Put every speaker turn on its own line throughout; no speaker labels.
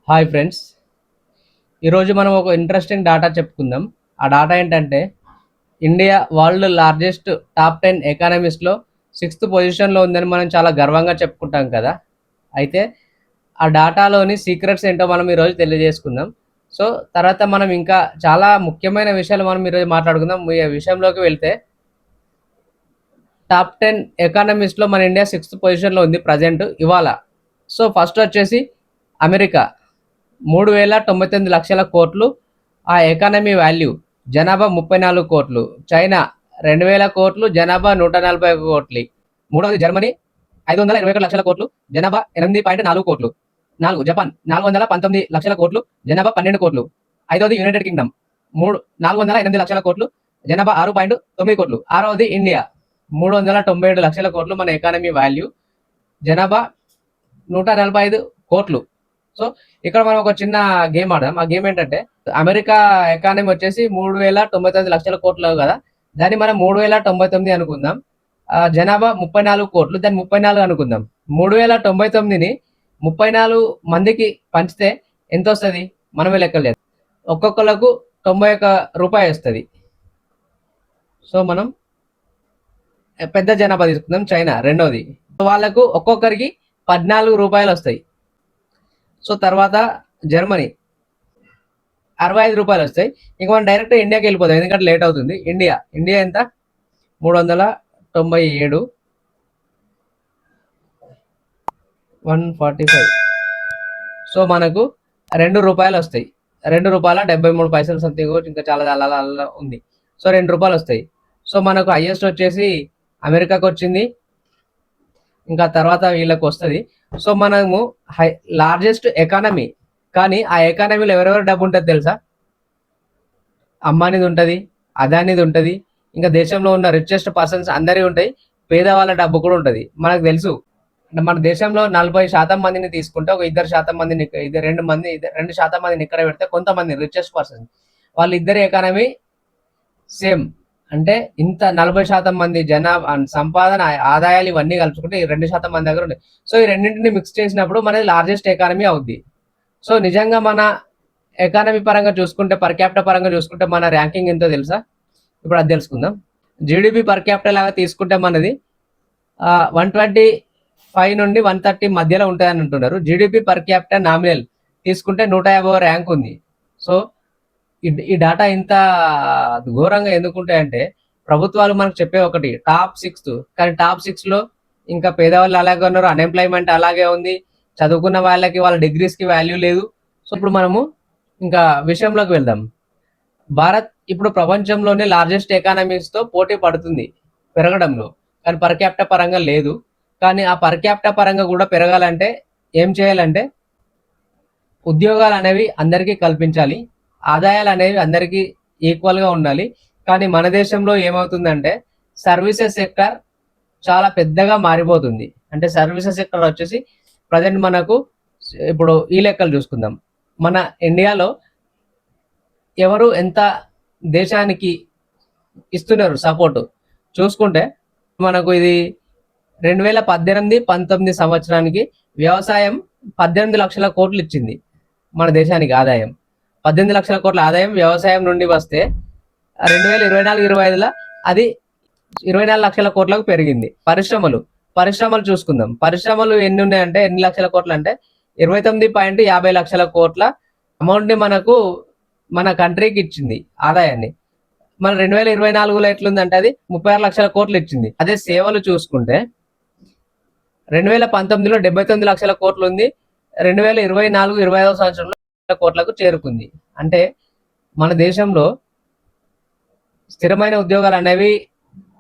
Hi friends. ఈరోజు మనం ఒక ఇంట్రెస్టింగ్ డాటా చెప్పుకుందాం. ఆ డాటా ఏంటంటే ఇండియా వరల్డ్ లార్జెస్ట్ టాప్ 10 ఎకానమీస్లో సిక్స్త్ పొజిషన్లో ఉందని మనం చాలా గర్వంగా చెప్పుకుంటాం కదా. అయితే ఆ డాటాలోని సీక్రెట్స్ ఏంటో మనం ఈరోజు తెలియజేసుకుందాం. సో తర్వాత మనం ఇంకా చాలా ముఖ్యమైన విషయాలు మనం ఈరోజు మాట్లాడుకుందాం. ఈ విషయంలోకి వెళ్తే టాప్ 10 ఎకానమీస్లో మన ఇండియా సిక్స్త్ పొజిషన్లో ఉంది ప్రజెంట్ ఇవాళ. సో ఫస్ట్ వచ్చేసి అమెరికా 3,099,00,000 కోట్లు ఆ ఎకానమీ వాల్యూ, జనాభా 34 కోట్లు. చైనా 2,000 కోట్లు, జనాభా 141 కోట్లు. మూడవది జర్మనీ 521,00,000 కోట్లు, జనాభా 8.4 కోట్లు. 4 జపాన్ 419,00,000 కోట్లు, జనాభా 12 కోట్లు. ఐదవది యునైటెడ్ కింగ్డమ్ 408,00,000 కోట్లు, జనాభా 6.9 కోట్లు. ఆరవది ఇండియా 397 లక్షల కోట్లు మన ఎకానమీ వాల్యూ, జనాభా 145 కోట్లు. సో ఇక్కడ మనం ఒక చిన్న గేమ్ ఆడదాం. ఆ గేమ్ ఏంటంటే అమెరికా ఎకానమీ వచ్చేసి 3,099,00,000 కోట్లు కదా, దాన్ని మనం 3,099 అనుకుందాం. జనాభా 34 కోట్లు, దాన్ని 34 అనుకుందాం. 3,099ని 34 మందికి పంచితే ఎంత వస్తుంది మనమే లెక్కలేదు. ఒక్కొక్కలకు 91 రూపాయి వస్తుంది. సో మనం పెద్ద జనాభా తీసుకుందాం, చైనా రెండోది. వాళ్ళకు ఒక్కొక్కరికి 14 రూపాయలు వస్తాయి. సో తర్వాత జర్మనీ 65 రూపాయలు వస్తాయి. ఇంక మనం డైరెక్ట్ ఇండియాకి వెళ్ళిపోతాం ఎందుకంటే లేట్ అవుతుంది. ఇండియా ఎంత 397 145. సో మనకు 2 రూపాయలు వస్తాయి. 2 రూపాయల 73 పైసలు సంథింగ్, ఇంకా చాలా చాలా ఉంది. సో 2 రూపాయలు వస్తాయి. సో మనకు హైయెస్ట్ వచ్చేసి అమెరికాకు వచ్చింది, ఇంకా తర్వాత వీళ్ళకి వస్తుంది. సో మనము లార్జెస్ట్ ఎకానమీ, కానీ ఆ ఎకానమీలో ఎవరెవరు డబ్బు ఉంటుంది తెలుసా? అంబానీది ఉంటుంది, అదానిది ఉంటుంది, ఇంకా దేశంలో ఉన్న రిచెస్ట్ పర్సన్స్ అందరి ఉంటాయి, పేదవాళ్ళ డబ్బు కూడా ఉంటుంది. మనకు తెలుసు మన దేశంలో 40% మందిని తీసుకుంటే ఒక 2% మందిని, 2% మందిని ఇక్కడ పెడితే కొంతమంది రిచెస్ట్ పర్సన్స్ వాళ్ళిద్దరి ఎకానమీ సేమ్. అంటే ఇంత 40% మంది జనాభా సంపాదన ఆదాయాలు ఇవన్నీ కలుపుకుంటే 2% మంది దగ్గర ఉంటాయి. సో ఈ రెండింటిని మిక్స్ చేసినప్పుడు మనది లార్జెస్ట్ ఎకానమీ అవుద్ది. సో నిజంగా మన ఎకానమీ పరంగా చూసుకుంటే, పర్ క్యాపిటల్ పరంగా చూసుకుంటే మన ర్యాంకింగ్ ఎంతో తెలుసా? ఇప్పుడు అది తెలుసుకుందాం. జీడిపి పర్ క్యాపిటల్ లాగా తీసుకుంటే మనది 125 నుండి 130 మధ్యలో ఉంటాయని అంటున్నారు. జీడిపి పర్ క్యాపిటల్ నామినల్ తీసుకుంటే 150 ర్యాంక్ ఉంది. సో ఈ డాటా ఇంత ఘోరంగా ఎందుకుంటాయంటే ప్రభుత్వాలు మనకు చెప్పే ఒకటి టాప్ 6, కానీ టాప్ 6లో ఇంకా పేదవాళ్ళు అలాగే ఉన్నారు, అన్ఎంప్లాయ్మెంట్ అలాగే ఉంది, చదువుకున్న వాళ్ళకి వాళ్ళ డిగ్రీస్కి వాల్యూ లేదు. సో ఇప్పుడు మనము ఇంకా విషయంలోకి వెళ్దాం. భారత్ ఇప్పుడు ప్రపంచంలోనే లార్జెస్ట్ ఎకానమీస్తో పోటీ పడుతుంది పెరగడంలో, కానీ పర్ క్యాపిటల్ పరంగా లేదు. కానీ ఆ పర్ క్యాపిటల్ పరంగా కూడా పెరగాలంటే ఏం చేయాలంటే ఉద్యోగాలు అనేవి అందరికీ కల్పించాలి, ఆదాయాలు అనేవి అందరికీ ఈక్వల్గా ఉండాలి. కానీ మన దేశంలో ఏమవుతుందంటే సర్వీసెస్ సెక్టర్ చాలా పెద్దగా మారిపోతుంది. అంటే సర్వీసెస్ సెక్టర్ వచ్చేసి ప్రజెంట్ మనకు ఇప్పుడు ఈ లెక్కలు చూసుకుందాం. మన ఇండియాలో ఎవరు ఎంత దేశానికి ఇస్తున్నారు సపోర్టు చూసుకుంటే మనకు ఇది 2018-19 సంవత్సరానికి వ్యవసాయం 18 లక్షల కోట్లు ఇచ్చింది మన దేశానికి ఆదాయం. 18 లక్షల కోట్ల ఆదాయం వ్యవసాయం నుండి వస్తే 2024-25లో అది 24 లక్షల కోట్లకు పెరిగింది. పరిశ్రమలు చూసుకుందాం. పరిశ్రమలు ఎన్ని ఉన్నాయంటే, ఎన్ని లక్షల కోట్లు అంటే 29.50 లక్షల కోట్ల అమౌంట్ని మనకు మన కంట్రీకి ఇచ్చింది ఆదాయాన్ని. మన 2024లో ఎట్లుందంటే అది 36 లక్షల కోట్లు ఇచ్చింది. అదే సేవలు చూసుకుంటే 2019లో 79 లక్షల కోట్లు ఉంది, 2024-25 సంవత్సరంలో కోట్లకు చేరుకుంది. అంటే మన దేశంలో స్థిరమైన ఉద్యోగాలు అనేవి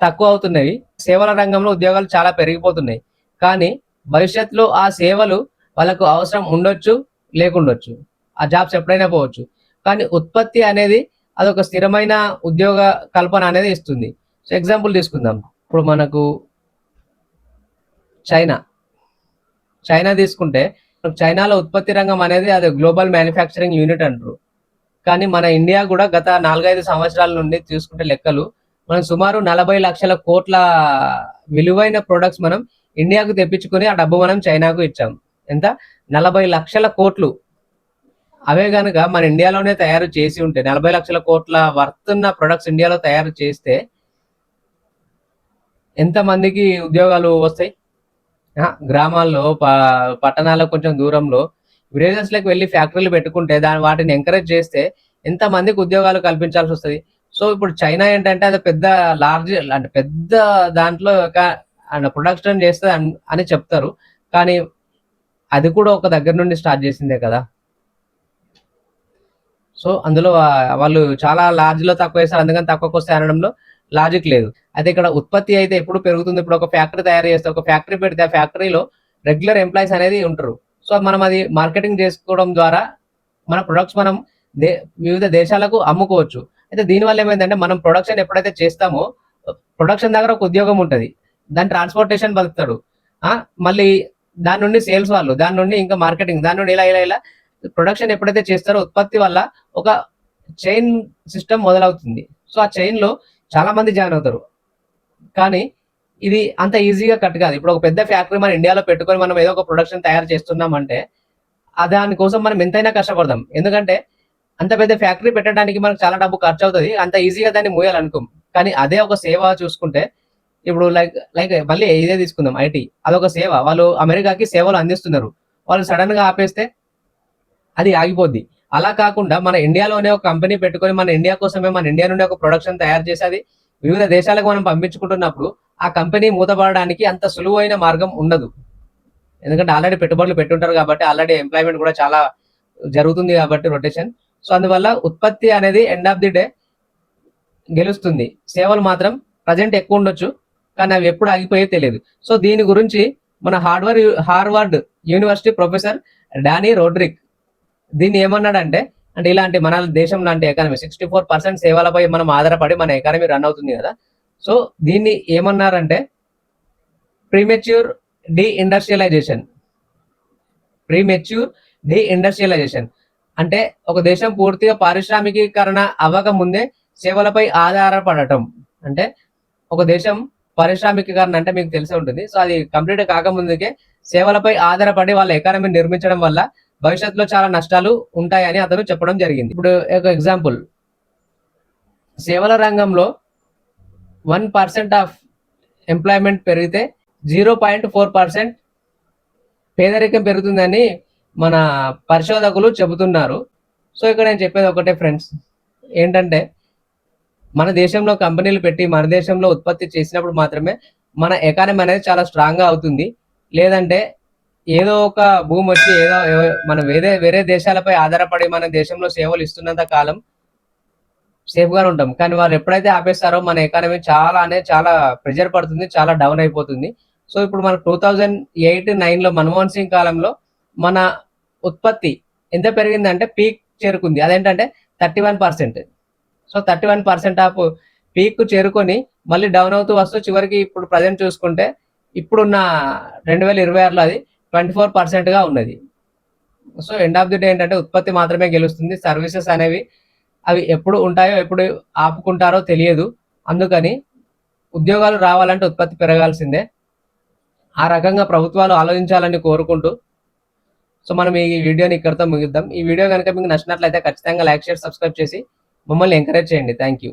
తక్కువ అవుతున్నాయి, సేవల రంగంలో ఉద్యోగాలు చాలా పెరిగిపోతున్నాయి. కానీ భవిష్యత్తులో ఆ సేవలు వాళ్ళకు అవసరం ఉండొచ్చు, లేకుండొచ్చు, ఆ జాబ్స్ ఎప్పుడైనా పోవచ్చు. కానీ ఉత్పత్తి అనేది అదొక స్థిరమైన ఉద్యోగ కల్పన అనేది ఇస్తుంది. సో ఎగ్జాంపుల్ తీసుకుందాం. ఇప్పుడు మనకు చైనా తీసుకుంటే చైనాలో ఉత్పత్తి రంగం అనేది అది గ్లోబల్ మ్యానుఫ్యాక్చరింగ్ యూనిట్ అంటారు. కానీ మన ఇండియా కూడా గత 4-5 సంవత్సరాల నుండి చూసుకుంటే లెక్కలు మనం సుమారు 40 లక్షల కోట్ల విలువైన ప్రొడక్ట్స్ మనం ఇండియాకు తెప్పించుకొని ఆ డబ్బు మనం చైనాకు ఇచ్చాం. ఎంత? 40 లక్షల కోట్లు. అవే గనుక మన ఇండియాలోనే తయారు చేసి ఉంటే 40 లక్షల కోట్ల వర్త్ ఉన్న ప్రొడక్ట్స్ ఇండియాలో తయారు చేస్తే ఎంతమందికి ఉద్యోగాలు వస్తాయి? గ్రామాల్లో పట్టణాలకు కొంచెం దూరంలో విలేజెస్‌లోకి వెళ్లి ఫ్యాక్టరీలు పెట్టుకుంటే వాటిని ఎంకరేజ్ చేస్తే ఎంతమందికి ఉద్యోగాలు కల్పించాల్సి వస్తది. సో, ఇప్పుడు చైనా ఏంటంటే అది పెద్ద లార్జ్ అంటే పెద్ద దాంట్లో ప్రొడక్షన్ చేస్తది అని చెప్తారు. కానీ అది కూడా ఒక దగ్గర నుండి స్టార్ట్ చేసిందే కదా! సో, అందులో వాళ్ళు చాలా లార్జ్‌లో తక్కువేశారు. అందుకని తక్కువకొస్తాయి అనడంలో లాజిక్ లేదు. అయితే ఇక్కడ ఉత్పత్తి అయితే ఎప్పుడు పెరుగుతుంది. ఇప్పుడు ఒక ఫ్యాక్టరీ తయారు చేస్తే, ఒక ఫ్యాక్టరీ పెడితే ఆ ఫ్యాక్టరీలో రెగ్యులర్ ఎంప్లాయీస్ అనేది ఉంటారు. సో, మనం అది మార్కెటింగ్ చేసుకోవడం ద్వారా మన ప్రొడక్ట్స్ మనం దే వివిధ దేశాలకు అమ్ముకోవచ్చు. అయితే దీనివల్ల ఏమైందంటే మనం ప్రొడక్షన్ ఎప్పుడైతే చేస్తామో ప్రొడక్షన్ దగ్గర ఒక ఉద్యోగం ఉంటది. దాని ట్రాన్స్‌పోర్టేషన్ బతుకుతాడు. ఆ! మళ్ళీ దాని నుండి సేల్స్ వాళ్ళు, దాని నుండి ఇంకా మార్కెటింగ్, దాని నుండి ఇలా ప్రొడక్షన్ ఎప్పుడైతే చేస్తారో ఉత్పత్తి వల్ల ఒక చైన్ సిస్టమ్ మొదలవుతుంది. సో, ఆ చైన్‌లో చాలా మంది జాయిన్ అవుతారు. కానీ ఇది అంత ఈజీగా కట్ కాదు. ఇప్పుడు ఒక పెద్ద ఫ్యాక్టరీ మన ఇండియాలో పెట్టుకొని మనం ఏదో ఒక ప్రొడక్షన్ తయారు చేస్తున్నామంటే దానికోసం మనం ఎంతైనా కష్టపడదాం. ఎందుకంటే అంత పెద్ద ఫ్యాక్టరీ పెట్టడానికి మనకు చాలా డబ్బు ఖర్చవుతది. అంత ఈజీగా దాన్ని మూయాలనుకోం. కానీ అదే ఒక సేవ చూసుకుంటే ఇప్పుడు లైక్ మళ్ళీ ఇదే తీసుకుందాం ఐటీ. అదొక సేవ. వాళ్ళు అమెరికాకి సేవలు అందిస్తున్నారు. వాళ్ళు సడెన్‌గా ఆపేస్తే అది ఆగిపోద్ది. అలా కాకుండా మన ఇండియాలోనే ఒక కంపెనీ పెట్టుకొని మన ఇండియా కోసమే మన ఇండియా నుండి ఒక ప్రొడక్షన్ తయారు చేసి అది వివిధ దేశాలకు మనం పంపించుకుంటున్నప్పుడు ఆ కంపెనీ మూతపడడానికి అంత సులువైన మార్గం ఉండదు. ఎందుకంటే ఆల్రెడీ పెట్టుబడులు పెట్టుంటారు కాబట్టి ఆల్రెడీ ఎంప్లాయ్‌మెంట్ కూడా చాలా జరుగుతుంది కాబట్టి రొటేషన్. సో, అందువల్ల ఉత్పత్తి అనేది ఎండ్ ఆఫ్ ది డే గెలుస్తుంది. సేవలు మాత్రం ప్రెజెంట్ ఎక్కువుండొచ్చు. కానీ అవి ఎప్పుడు ఆగిపోయేదో తెలీదు. సో, దీని గురించి మన Harvard university professor Danny Rodrigues దీన్ని ఏమన్నాడంటే, అంటే ఇలాంటి మన దేశం లాంటి ఎకానమీ 64% సేవలపై మనం ఆధారపడి మన ఎకానమీ రన్ అవుతుంది కదా! సో, దీన్ని ఏమన్నారంటే premature deindustrialisation. Premature deindustrialisation. అంటే ఒక దేశం పూర్తిగా పారిశ్రామికీకరణ అవ్వక ముందే సేవలపై ఆధారపడటం. అంటే ఒక దేశం పారిశ్రామికీకరణ అంటే మీకు తెలిసే ఉంటుంది. సో, అది కంప్లీట్ కాకముందుకే సేవలపై ఆధారపడి వాళ్ళ ఎకానమీని నిర్మించడం వల్ల భవిష్యత్తులో చాలా నష్టాలు ఉంటాయని అతను చెప్పడం జరిగింది. ఇప్పుడు ఒక ఎగ్జాంపుల్ సేవల రంగంలో 1% ఆఫ్ ఎంప్లాయ్‌మెంట్ పెరిగితే 0.4% పేదరికం పెరుగుతుందని మన పరిశోధకులు చెబుతున్నారు. సో, ఇక్కడ నేను చెప్పేది ఒకటే ఫ్రెండ్స్. ఏంటంటే మన దేశంలో కంపెనీలు పెట్టి మన దేశంలో ఉత్పత్తి చేసినప్పుడు మాత్రమే మన ఎకానమీ అనేది చాలా స్ట్రాంగ్‌గా అవుతుంది. లేదంటే ఏదో ఒక భూమొచ్చి మనం వేరే దేశాలపై ఆధారపడి మన దేశంలో సేవలు ఇస్తున్నంత కాలం సేఫ్‌గానే ఉంటాం. కానీ వాళ్ళు ఎప్పుడైతే ఆపేస్తారో మన ఎకానమీ చాలా ప్రెషర్ పడుతుంది. చాలా డౌన్ అయిపోతుంది. సో, ఇప్పుడు మనకు 2008, 9లో మన్మోహన్ సింగ్ కాలంలో మన ఉత్పత్తి ఎంత పెరిగిందంటే పీక్ చేరుకుంది. అదేంటంటే 31%. సో, 31% ఆఫ్ పీక్‌కు చేరుకొని మళ్ళీ డౌన్ అవుతూ వస్తూ చివరికి ఇప్పుడు ప్రెజెంట్ చూసుకుంటే ఇప్పుడున్న 2026లో అది 24%గా ఉన్నది. So, end of the day ఏంటంటే ఉత్పత్తి మాత్రమే గెలుస్తుంది. సర్వీసెస్ అనేవి అవి ఎప్పుడు ఉంటాయో, ఎప్పుడు ఆపుకుంటారో తెలియదు. అందుకని ఉద్యోగాలు రావాలంటే ఉత్పత్తి పెరగాల్సిందే. ఆ రకంగా ప్రభుత్వాలు ఆలోచించాలని కోరుకుంటూ సో, మనం ఈ వీడియోని ఇక్కడితో ముగిద్దాం. ఈ వీడియో గనుక మీకు నచ్చినట్లయితే ఖచ్చితంగా లైక్, షేర్, సబ్స్క్రైబ్ చేసి మమ్మల్ని ఎంకరేజ్ చేయండి. Thank you.